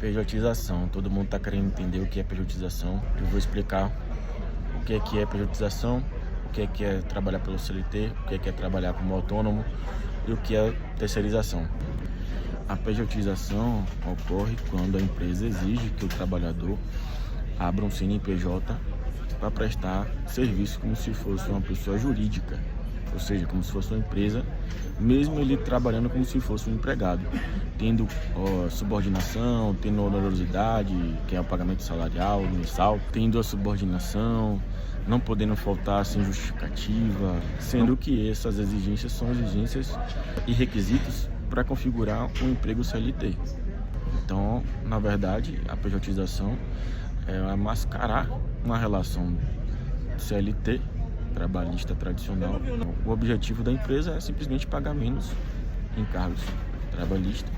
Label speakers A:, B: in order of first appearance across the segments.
A: Pejotização. Todo mundo está querendo entender o que é pejotização. Eu vou explicar o que é pejotização, o que é trabalhar pelo CLT, o que é trabalhar como autônomo e o que é terceirização. A pejotização ocorre quando a empresa exige que o trabalhador abra um CNPJ para prestar serviço como se fosse uma pessoa jurídica, ou seja, como se fosse uma empresa, mesmo ele trabalhando como se fosse um empregado, tendo subordinação, tendo onerosidade, que é o pagamento salarial mensal, tendo a subordinação, não podendo faltar sem justificativa, sendo que essas exigências são exigências e requisitos para configurar um emprego CLT. Então, na verdade, a pejotização é mascarar uma relação CLT, trabalhista tradicional. O objetivo da empresa é simplesmente pagar menos encargos trabalhistas,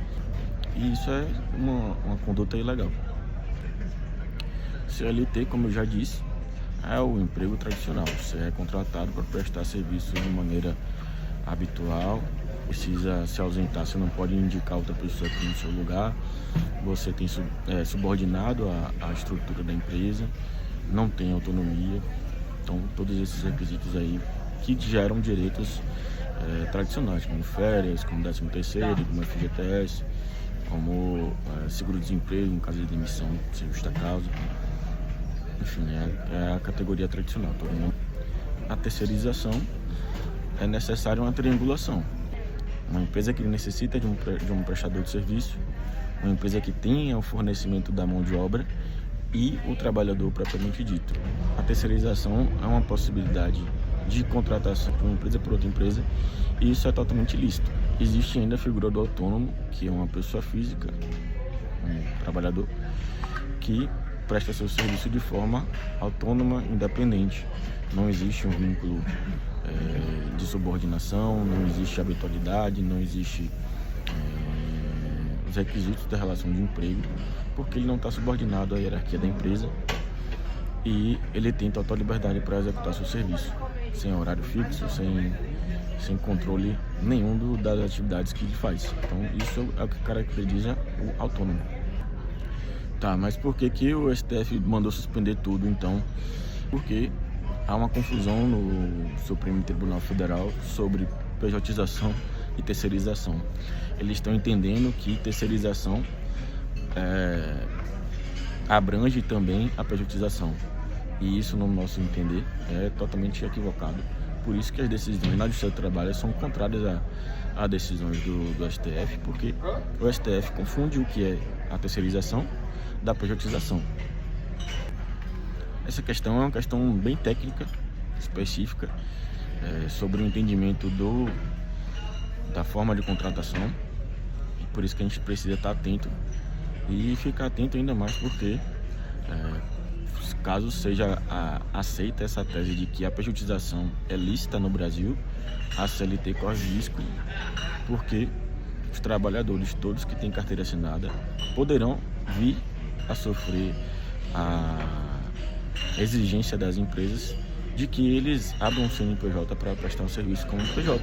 A: e isso é uma conduta ilegal. CLT, como eu já disse, é o emprego tradicional. Você é contratado para prestar serviço de maneira habitual, precisa se ausentar, você não pode indicar outra pessoa aqui no seu lugar, você tem subordinado à estrutura da empresa, não tem autonomia. Então, todos esses requisitos aí que geram direitos tradicionais, como férias, como 13º, como FGTS, como seguro-desemprego em caso de demissão sem justa causa. Enfim, é a categoria tradicional. Todo mundo. A terceirização é necessária uma triangulação. Uma empresa que necessita de um prestador de serviço, uma empresa que tenha o fornecimento da mão de obra e o trabalhador propriamente dito. A terceirização é uma possibilidade de contratação de uma empresa por outra empresa, e isso é totalmente lícito. Existe ainda a figura do autônomo, que é uma pessoa física, um trabalhador, que presta seu serviço de forma autônoma, independente. Não existe um vínculo de subordinação, não existe habitualidade, não existe os requisitos da relação de emprego, porque ele não está subordinado à hierarquia da empresa e ele tem total liberdade para executar seu serviço, sem horário fixo, sem controle nenhum das atividades que ele faz. Então isso é o que caracteriza o autônomo. Tá, mas por que o STF mandou suspender tudo então? Porque há uma confusão no Supremo Tribunal Federal sobre pejotização e terceirização. Eles estão entendendo que terceirização abrange também a pejotização. E isso, no nosso entender, é totalmente equivocado. Por isso que as decisões na Justiça do Trabalho são contrárias a decisões do STF, porque o STF confunde o que é a terceirização da pejotização. Essa questão é uma questão bem técnica, específica, sobre o entendimento da forma de contratação. E por isso que a gente precisa estar atento e ficar atento ainda mais, porque caso seja aceita essa tese de que a pejotização é lícita no Brasil, a CLT corre risco, porque os trabalhadores todos que têm carteira assinada poderão vir a sofrer a exigência das empresas de que eles abram um CNPJ para prestar um serviço como PJ.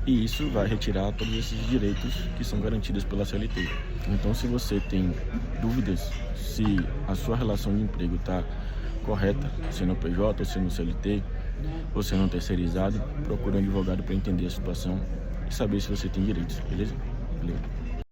A: E isso vai retirar todos esses direitos que são garantidos pela CLT. Então, se você tem dúvidas se a sua relação de emprego está correta, sendo PJ ou sendo CLT, ou sendo terceirizado, procure um advogado para entender a situação e saber se você tem direitos, beleza? Valeu.